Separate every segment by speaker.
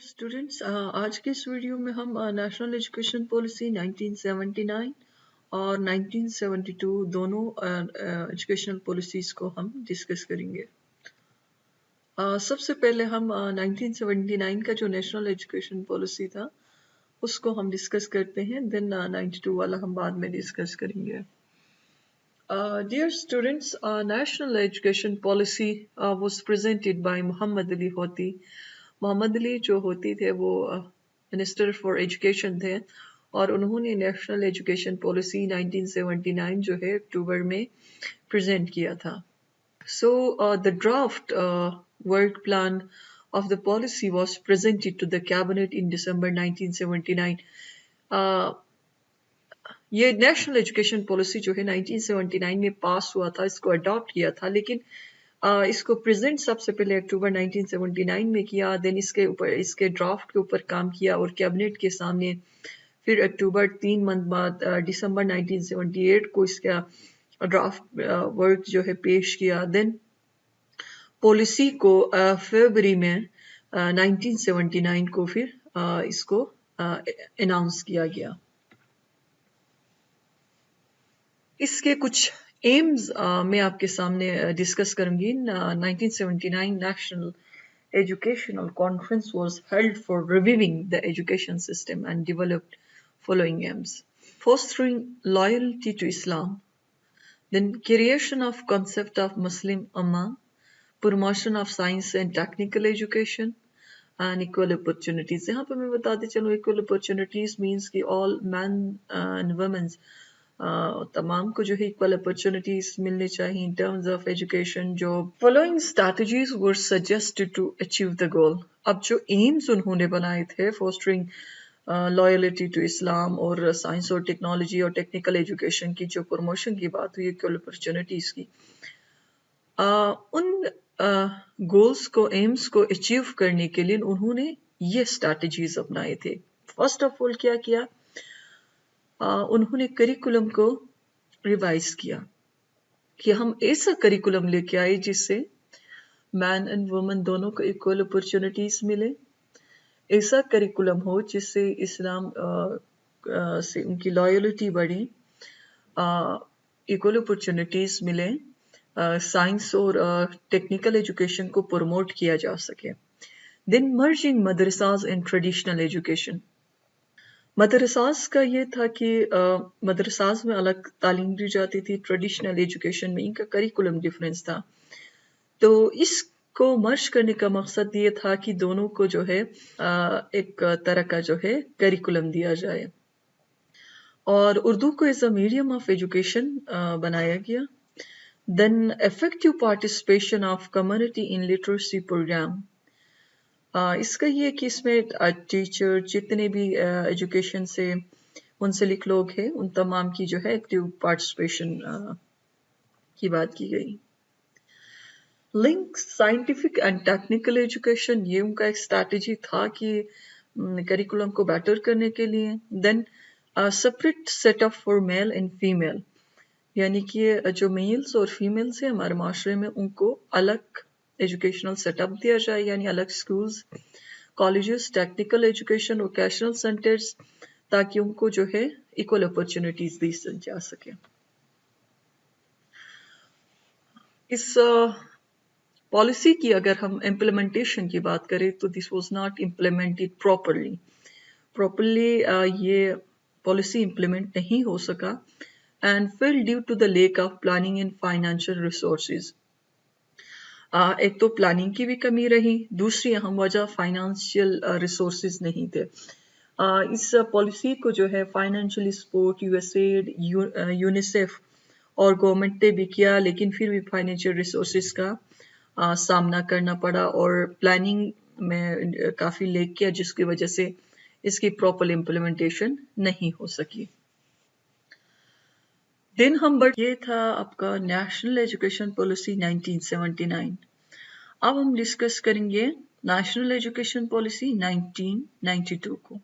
Speaker 1: Students आज के इस वीडियो में हम नेशनल एजुकेशन पॉलिसी 1979 और 1972 दोनों एजुकेशनल पॉलिसीज को हम डिस्कस करेंगे। सबसे पहले हम 1979 का जो नेशनल एजुकेशन पॉलिसी था उसको हम डिस्कस करते हैं, देन 92 वाला हम बाद में डिस्कस करेंगे। Dear students, national education policy was presented by Muhammad Ali Hoti. Mohammad Ali जो होती थे वो मिनिस्टर फॉर एजुकेशन थे और उन्होंने नेशनल एजुकेशन पॉलिसी 1979 जो है अक्टूबर में प्रेजेंट किया था। So the draft work plan of the policy was presented to the cabinet in December 1979. ये नेशनल एजुकेशन पॉलिसी जो है 1979 में पास हुआ था, इसको अडॉप्ट किया था, लेकिन इसको प्रेजेंट सबसे पहले अक्टूबर 1979 में किया, देन इसके ड्राफ्ट के ऊपर काम किया और कैबिनेट के सामने फिर अक्टूबर 3 मंथ बाद दिसंबर 1978 को इसका ड्राफ्ट वर्क जो है पेश किया। देन पॉलिसी को फरवरी में 1979 को फिर इसको अनाउंस किया गया। इसके कुछ एम्स मैं आपके सामने डिस्कस करूंगी। 1979 national educational conference was held for reviewing the education system and developed following aims: fostering loyalty to Islam, then creation of concept of Muslim Ummah, promotion of science and technical education, and equal opportunities. यहाँ पे मैं बताते चलूँ, equal opportunities means कि all men and women तमाम को जो है इक्वल अपॉर्चुनिटीज मिलनी चाहिए इन टर्म्स ऑफ एजुकेशन। जो following strategies were suggested to achieve the goal. अब जो एम्स उन्होंने बनाए थे, फोस्टरिंग लॉयल्टी टू इस्लाम और साइंस और टेक्नोलॉजी और टेक्निकल एजुकेशन की जो प्रमोशन की बात हुई, इक्वल अपॉर्चुनिटीज की, उन गोल्स को, एम्स को अचीव करने के लिए उन्होंने ये स्ट्रैटेजीज अपनाए थे। फर्स्ट ऑफ ऑल क्या किया, उन्होंने करिकुलम को रिवाइज किया कि हम ऐसा करिकुलम लेके आए जिससे मैन एंड वुमेन दोनों को इक्वल अपॉर्चुनिटीज मिले। ऐसा करिकुलम हो जिससे इस्लाम से उनकी लॉयल्टी बढ़े, इक्वल अपॉर्चुनिटीज मिले, साइंस और टेक्निकल एजुकेशन को प्रमोट किया जा सके। Then merging madrasas in traditional education. मदरसास का ये था कि मदरसास में अलग तालीम दी जाती थी, ट्रेडिशनल एजुकेशन में इनका करिकुलम डिफरेंस था। तो इसको मर्ज करने का मकसद ये था कि दोनों को जो है एक तरह का जो है करिकुलम दिया जाए और उर्दू को as a medium of education बनाया गया। Then effective participation of community in literacy programme. इसका ये कि इसमें टीचर जितने भी एजुकेशन से मुंसलिक लोग हैं उन तमाम की जो है एक्टिव पार्टिसिपेशन की बात की गई। Link scientific and technical education, ये उनका एक स्ट्रैटेजी था कि करिकुलम को बेटर करने के लिए। Then separate set of for male and female, यानी कि जो मेल्स और फीमेल्स हैं हमारे माशरे में उनको अलग एजुकेशनल सेटअप दिया जाए, यानी अलग schools, colleges, technical education, vocational centres, ताकि उनको जो है इक्वल अपॉर्चुनिटीज दी जा सके। इस पॉलिसी की अगर हम इम्प्लीमेंटेशन की बात करें तो this was not implemented properly ये पॉलिसी इम्प्लीमेंट नहीं हो सका and fail due to the lack of planning and financial resources. एक तो प्लानिंग की भी कमी रही, दूसरी अहम वजह फाइनेंशियल रिसोर्सेज नहीं थे। इस पॉलिसी को जो है फाइनेंशियली सपोर्ट यूएसएड, यूनिसेफ और गवर्नमेंट ने भी किया, लेकिन फिर भी फाइनेंशियल रिसोर्सेज का सामना करना पड़ा और प्लानिंग में काफ़ी लेक किया, जिसकी वजह से इसकी प्रॉपर इम्प्लीमेंटेशन नहीं हो सकी। दिन हम बढ़, ये था आपका नेशनल एजुकेशन पॉलिसी 1979। अब हम डिस्कस करेंगे नेशनल एजुकेशन पॉलिसी 1992 को।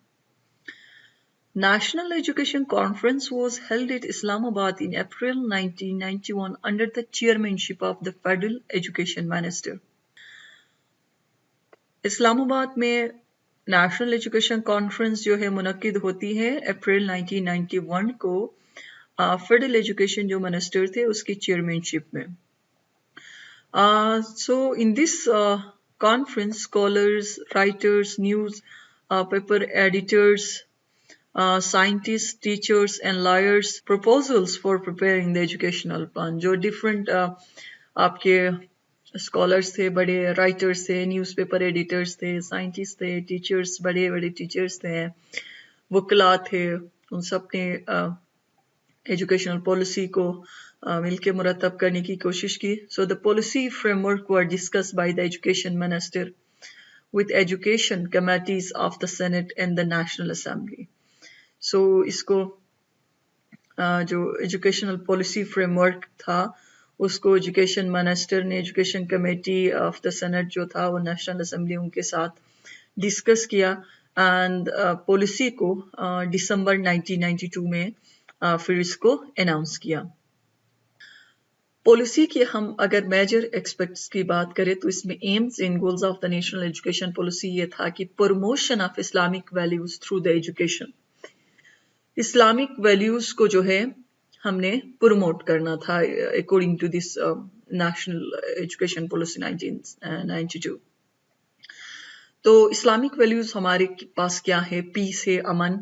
Speaker 1: National Education Conference was held at Islamabad in April 1991 under the chairmanship of the Federal Education Minister. Islamabad में नेशनल एजुकेशन कॉन्फ्रेंस जो है मुनक्किद होती है अप्रैल 1991 को फेडरल एजुकेशन जो मिनिस्टर थे उसकी चेयरमैनशिप में. So in this conference, scholars, writers, news paper editors, scientists, teachers, and lawyers proposals for preparing the educational plan. जो different आपके scholars थे, बड़े writers थे, newspaper editors थे, scientists थे, teachers, बड़े बड़े teachers थे, वकला थे, उन सब ने एजुकेशनल पॉलिसी को मिलके मुरतब करने की कोशिश की. So the policy framework were discuss by the education minister with education committees of the Senate and the National Assembly. So इसको जो एजुकेशनल पॉलिसी फ्रेमवर्क था उसको एजुकेशन मिनिस्टर ने education committee of the senate जो था वो national assembly उनके साथ डिस्कस किया एंड पॉलिसी को दिसंबर 1992 में फिर इसको अनाउंस किया. पॉलिसी के हम अगर मेजर एक्सपेक्ट्स की बात करें तो इसमें aims and goals of the national education policy ये था कि promotion of Islamic values through the education. Islamic values को जो है हमने प्रमोट करना था according to this national education policy 1992. तो इस्लामिक वैल्यूज हमारे पास क्या है? पीस है, अमन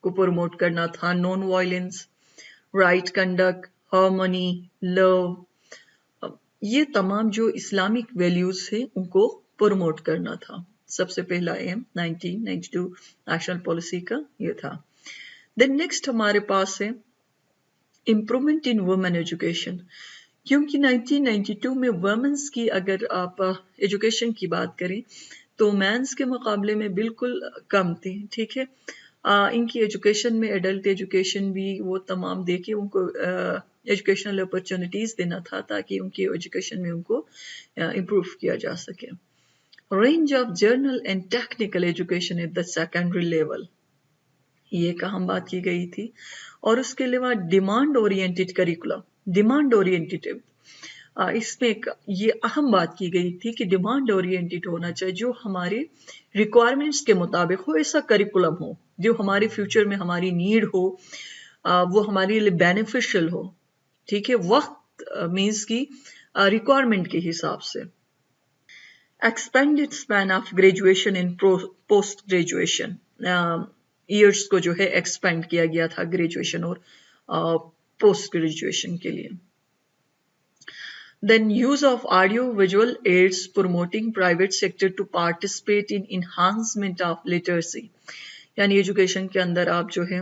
Speaker 1: को प्रमोट करना था, non violence, right conduct, harmony, love, ये तमाम जो इस्लामिक वैल्यूज है उनको प्रमोट करना था. सबसे पहला एम 1992 नेशनल पॉलिसी का ये था. देन नेक्स्ट हमारे पास है इम्प्रूवमेंट इन वुमेन एजुकेशन. क्योंकि 1992 में वुमेन्स की अगर आप एजुकेशन की बात करें तो मैंस के मुकाबले में बिल्कुल कम थी. ठीक है, इनकी एजुकेशन में एडल्ट एजुकेशन भी वो तमाम देके उनको एजुकेशनल अपॉर्चुनिटीज देना था ताकि उनकी एजुकेशन में उनको इम्प्रूव किया जा सके. Range of journal and technical education at the secondary level, ये का हम बात की गई थी. और उसके अलावा demand oriented curriculum, demand oriented, इसमें ये अहम बात की गई थी कि डिमांड ओरिएंटेड होना चाहिए, जो हमारे रिक्वायरमेंट्स के मुताबिक हो, ऐसा करिकुलम हो जो हमारे फ्यूचर में हमारी नीड हो, वो हमारे लिए बेनिफिशियल हो. ठीक है, वक्त मीन्स की रिक्वायरमेंट के हिसाब से. Expanded span of graduation in post graduation, years को जो है एक्सपेंड किया गया था ग्रेजुएशन और पोस्ट ग्रेजुएशन के लिए. Then use of audio visual aids promoting private sector to participate in enhancement of literacy. यानी एजुकेशन के अंदर आप जो है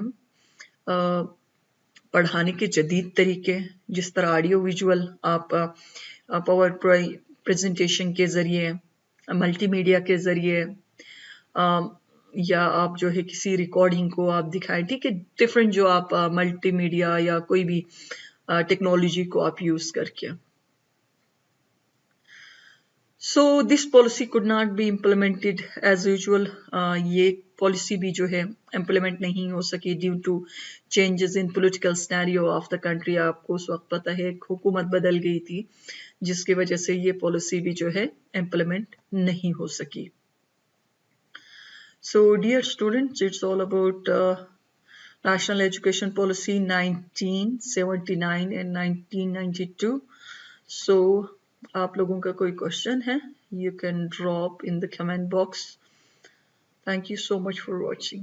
Speaker 1: पढ़ाने के जदीद तरीके, जिस तरह ऑडियो विजुअल आप पावर प्रेजेंटेशन के जरिए, मल्टीमीडिया के जरिए, या आप जो है किसी रिकॉर्डिंग को आप दिखाएं. ठीक है, डिफरेंट जो आप मल्टीमीडिया या कोई भी टेक्नोलॉजी को आप यूज करके. So this policy could not be implemented as usual. ये पॉलिसी भी जो है इम्प्लीमेंट नहीं हो सकी due to changes in political scenario of the country. आपको उस वक्त पता है हुकूमत बदल गई थी जिसकी वजह से ये पॉलिसी भी जो है इम्प्लीमेंट नहीं हो सकी. So dear students, it's all about National Education Policy 1979 and 1992. So आप लोगों का कोई क्वेश्चन है, you can drop in the comment box. Thank you so much for watching.